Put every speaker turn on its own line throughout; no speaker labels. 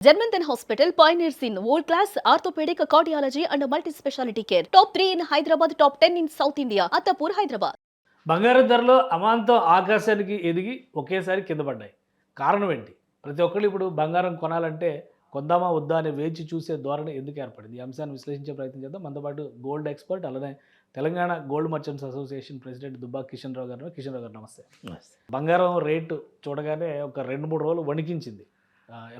Jharmandan Hospital pioneers in world-class orthopedic cardiology and multi-specialty care. Top 3 in Hyderabad, top 10 in South India. Attapur, Hyderabad.
బంగారం ధరలు అమాంతం ఆకాశానికి ఎదిగి ఒకేసారి కింద పడ్డాయి. కారణం ఏంటి? ప్రతి ఒక్కళ్ళు ఇప్పుడు బంగారం కొనాలంటే కొందామా వద్దా అని వేచి చూసే ధోరణి ఎందుకు ఏర్పడింది? ఈ అంశాన్ని విశ్లేషించే ప్రయత్నం చేద్దాం. మనతో పాటు గోల్డ్ ఎక్స్పర్ట్ అలానే Telangana gold merchants association president Dubbaka Kishan Rao గారు. కిషన్ రావు గారు నమస్తే. బంగారం రేటు చూడగానే ఒక 2-3 రోజులు వణికించింది.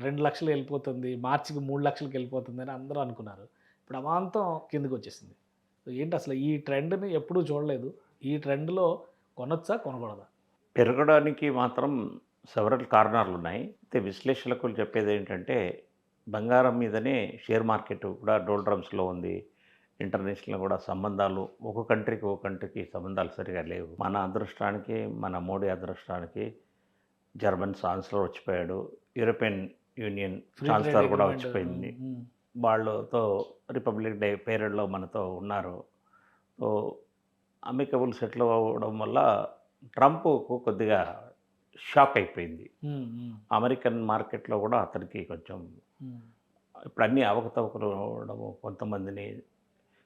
2,00,000 వెళ్ళిపోతుంది, మార్చికి 3,00,000కి వెళ్ళిపోతుంది అని అందరూ అనుకున్నారు. ఇప్పుడు అమాంతం కిందకి వచ్చేసింది. ఏంటి అసలు ఈ ట్రెండ్‌ని ఎప్పుడూ చూడలేదు. ఈ ట్రెండ్‌లో కొనొచ్చా? కొనకూడదా?
పెరగడానికి మాత్రం సెవరల్ కారణాలున్నాయి. అయితే విశ్లేషకులు చెప్పేదేంటంటే, బంగారం మీదనే షేర్ మార్కెట్ కూడా డోల్డ్రమ్స్‌లో ఉంది. ఇంటర్నేషనల్‌గా కూడా సంబంధాలు ఒక కంట్రీకి సంబంధాలు సరిగా లేవు. మన అదృష్టానికి, మన మోడీ అదృష్టానికి జర్మన్ ఛాన్సలర్ వచ్చిపోయాడు. యూరోపియన్ యూనియన్ ఛాన్సలర్ కూడా వచ్చిపోయింది. వాళ్ళతో రిపబ్లిక్ డే పీరియడ్లో మనతో ఉన్నారు. సో అమికబుల్ సెటిల్ అవ్వడం వల్ల ట్రంప్కు కొద్దిగా షాక్ అయిపోయింది. అమెరికన్ మార్కెట్లో కూడా అతనికి కొంచెం ఇప్పుడు అన్ని అవకతవకలు అవడము, కొంతమందిని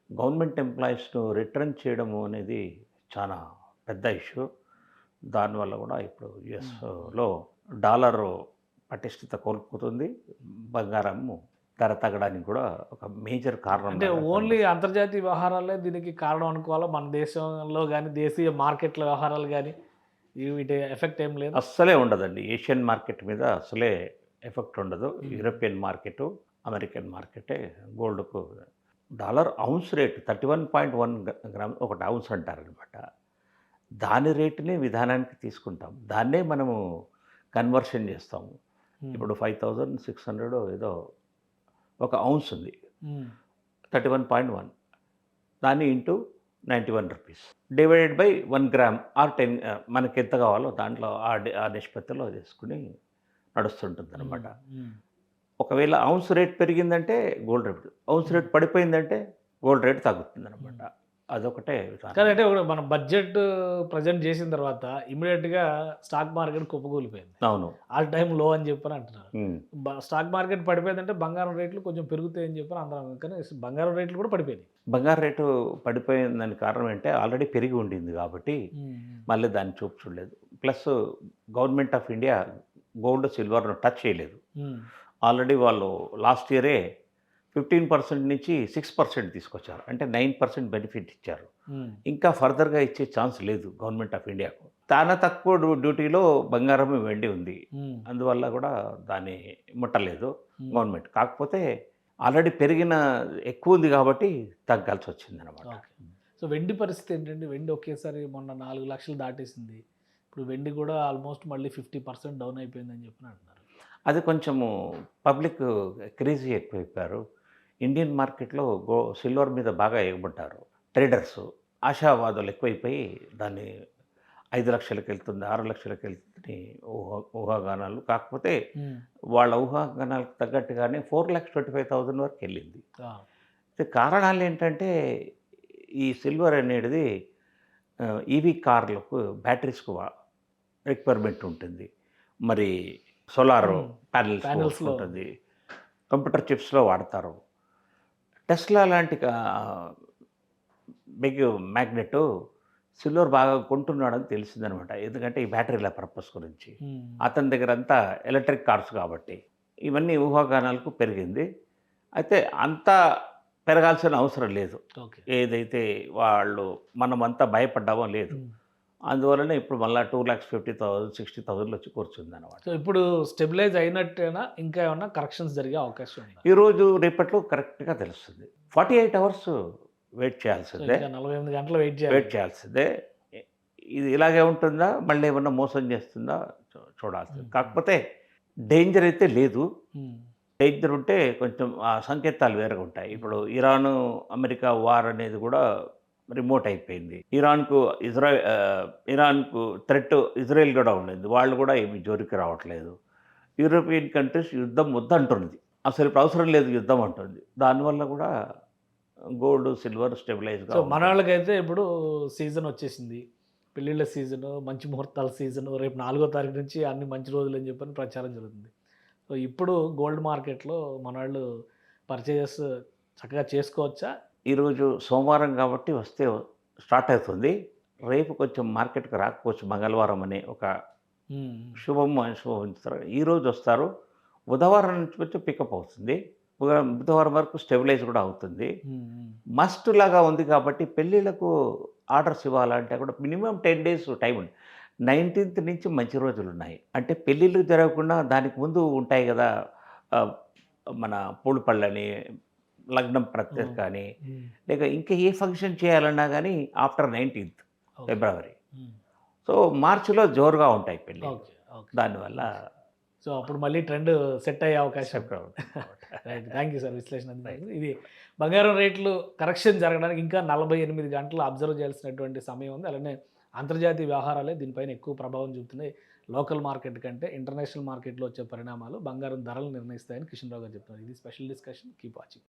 గవర్నమెంట్ ఎంప్లాయీస్ను రిటర్న్ చేయడము అనేది చాలా పెద్ద ఇష్యూ. దానివల్ల కూడా ఇప్పుడు యుఎస్లో డాలరు పటిష్టత కోల్పోతుంది. బంగారము ధర తగ్గడానికి కూడా ఒక మేజర్ కారణం.
అంటే ఓన్లీ అంతర్జాతీయ వ్యవహారాలే దీనికి కారణం అనుకోవాలా? మన దేశంలో కానీ దేశీయ మార్కెట్ల వ్యవహారాలు కానీ వీటి ఎఫెక్ట్ ఏం లేదు?
అస్సలే ఉండదండి. ఏషియన్ మార్కెట్ మీద అసలే ఎఫెక్ట్ ఉండదు. యూరోపియన్ మార్కెటు, అమెరికన్ మార్కెటే గోల్డ్కు డాలర్ ఔన్స్ రేటు 31.1 గ్రామ్ ఒకటి ఔన్స్ అంటారనమాట. దాని రేటుని విధానానికి తీసుకుంటాం. దాన్నే మనము కన్వర్షన్ చేస్తాము. ఇప్పుడు 5,600 ఏదో ఒక ఔన్స్ ఉంది. 31.1 దాన్ని into 91 rupees divided by 1 gram or 10 మనకి ఎంత కావాలో దాంట్లో ఆ నిష్పత్తిలో చేసుకుని నడుస్తుంటుంది అనమాట. ఒకవేళ ఔన్స్ రేట్ పెరిగిందంటే గోల్డ్ రేట్, ఔన్స్ రేట్ పడిపోయిందంటే గోల్డ్ రేట్ తగ్గుతుంది అనమాట. అదొకటే విధానం.
కానీ అంటే మనం బడ్జెట్ ప్రజెంట్ చేసిన తర్వాత ఇమీడియట్గా స్టాక్ మార్కెట్ కుప్పకూలిపోయింది.
అవును,
ఆల్ టైమ్ లో అని చెప్పని అంటున్నారు. స్టాక్ మార్కెట్ పడిపోయిందంటే బంగారం రేట్లు కొంచెం పెరుగుతాయని చెప్పని అందరం, కానీ బంగారం రేట్లు కూడా పడిపోయినాయి.
బంగారు రేటు పడిపోయిందని కారణం ఏంటంటే ఆల్రెడీ పెరిగి ఉండింది కాబట్టి మళ్ళీ దాన్ని చూడలేదు. Plus government of India gold సిల్వర్ను టచ్ చేయలేదు. ఆల్రెడీ వాళ్ళు లాస్ట్ ఇయరే 15% నుంచి 6% తీసుకొచ్చారు. అంటే 9% బెనిఫిట్ ఇచ్చారు. ఇంకా ఫర్దర్గా ఇచ్చే ఛాన్స్ లేదు గవర్నమెంట్ ఆఫ్ ఇండియాకు. చాలా తక్కువ డ్యూటీలో బంగారం వెండి ఉంది. అందువల్ల కూడా దాన్ని ముట్టలేదు గవర్నమెంట్. కాకపోతే ఆల్రెడీ పెరిగిన ఎక్కువ ఉంది కాబట్టి తగ్గాల్సి వచ్చింది అనమాట.
సో వెండి పరిస్థితి ఏంటంటే, వెండి ఒకేసారి మొన్న 4,00,000 దాటేసింది. ఇప్పుడు వెండి కూడా ఆల్మోస్ట్ మళ్ళీ 50% డౌన్ అయిపోయిందని చెప్పి అంటున్నారు.
అది కొంచెము పబ్లిక్ క్రేజీ ఎక్కువైపోయారు. ఇండియన్ మార్కెట్లో సిల్వర్ మీద బాగా ఎగబడ్డారు ట్రేడర్స్. ఆశావాదాలు ఎక్కువైపోయి దాన్ని 5,00,000కి వెళ్తుంది, 6,00,000కి వెళ్తుంది ఊహాగానాలు. కాకపోతే వాళ్ళ ఊహాగానాలకు తగ్గట్టుగానే 4,25,000 వరకు వెళ్ళింది. కారణాలు ఏంటంటే, ఈ సిల్వర్ అనేది ఈవీ కార్లకు బ్యాటరీస్కు రిక్వైర్మెంట్ ఉంటుంది, మరి సోలార్ ప్యానెల్స్ ఉంటుంది, కంప్యూటర్ చిప్స్లో వాడతారు. టెస్లా లాంటి బిగ్ మ్యాగ్నెట్ సిల్వర్ బాగా కొంటున్నాడని తెలిసిందనమాట. ఎందుకంటే ఈ బ్యాటరీల పర్పస్ గురించి అతని దగ్గర అంతా ఎలక్ట్రిక్ కార్స్ కాబట్టి ఇవన్నీ ఊహాగానాలకు పెరిగింది. అయితే అంతా పెరగాల్సిన అవసరం లేదు. ఏదైతే వాళ్ళు మనమంతా భయపడ్డామో లేదు. అందువలన ఇప్పుడు మళ్ళీ 2,50,000 60,000 వచ్చి కూర్చుంది అనమాట.
సో ఇప్పుడు స్టెబిలైజ్ అయినట్టేనా, ఇంకా ఏమన్నా కరెక్షన్స్ జరిగే అవకాశం ఉంది?
ఈరోజు రేపట్లో కరెక్ట్గా తెలుస్తుంది. 48 అవర్స్ వెయిట్ చేయాల్సిందే,
48 గంటలు వెయిట్
చేయాల్సిందే. ఇది ఇలాగే ఉంటుందా, మళ్ళీ ఏమన్నా మోసం చేస్తుందా చూడాల్సింది. కాకపోతే డేంజర్ అయితే లేదు. డేంజర్ ఉంటే కొంచెం ఆ సంకేతాలు వేరుగా ఉంటాయి. ఇప్పుడు ఇరాను అమెరికా వార్ అనేది కూడా రిమోట్ అయిపోయింది. ఇరాన్కు థ్రెట్ ఇజ్రాయెల్ కూడా ఉండింది. వాళ్ళు కూడా ఏమి జోరికి రావట్లేదు. యూరోపియన్ కంట్రీస్ యుద్ధం వద్దంటుంది, అసలు ఇప్పుడు అవసరం లేదు యుద్ధం అంటుంది. దానివల్ల కూడా గోల్డ్ సిల్వర్ స్టెబిలైజ్గా.
సో మన వాళ్ళకైతే ఇప్పుడు సీజన్ వచ్చేసింది, పెళ్ళిళ్ళ సీజను, మంచి ముహూర్తాల సీజను. రేపు 4వ తారీఖు నుంచి అన్ని మంచి రోజులు అని చెప్పని ప్రచారం జరుగుతుంది. సో ఇప్పుడు గోల్డ్ మార్కెట్లో మన వాళ్ళు పర్చేజెస్ చక్కగా చేసుకోవచ్చా?
ఈరోజు సోమవారం కాబట్టి వస్తే స్టార్ట్ అవుతుంది. రేపు కొంచెం మార్కెట్‌కి రాకపోవచ్చు మంగళవారం అని ఒక శుభం ఈరోజు వస్తారు. బుధవారం నుంచి కొంచెం పికప్ అవుతుంది. బుధవారం వరకు స్టెబిలైజ్ కూడా అవుతుంది. మస్ట్ లాగా ఉంది కాబట్టి పెళ్ళిళ్ళకు ఆర్డర్స్ ఇవ్వాలంటే కూడా మినిమమ్ 10 డేస్ టైం ఉంది. 19th నుంచి మంచి రోజులున్నాయి. అంటే పెళ్ళిళ్ళు జరగకుండా దానికి ముందు ఉంటాయి గదా! ఆహ్, మన పూల పళ్ళని, లగ్నం ప్రత్యేక అని, లేక ఇంకా ఏ ఫంక్షన్ చేయాలన్నా గానీ ఆఫ్టర్ 19th ఫిబ్రవరి. సో, మార్చ్‌లో జోరుగా ఉంటాయి పెళ్ళిళ్ళు.
ఓకే. ఓకే.
దానివల్ల
సో అప్పుడు మళ్ళీ ట్రెండ్ సెట్ అయ్యే అవకాశం.
చెప్పడం.
రైట్. థ్యాంక్ యూ సార్ విశ్లేషణ అందించినందుకు. ఇది బంగారం రేట్లు కరెక్షన్ జరగడానికి ఇంకా 48 గంటలు అబ్జర్వ్ చేయాల్సినటువంటి సమయం ఉంది. అలానే అంతర్జాతీయ వ్యవహారాలే దీనిపైన ఎక్కువ ప్రభావం చూపుతున్నాయి. లోకల్ మార్కెట్ కంటే ఇంటర్నేషనల్ మార్కెట్‌లో వచ్చే పరిణామాలు బంగారం ధరలు నిర్ణయిస్తాయని కిషన్ రావు గారు చెప్తున్నారు. ఇది స్పెషల్ డిస్కషన్. Keep watching.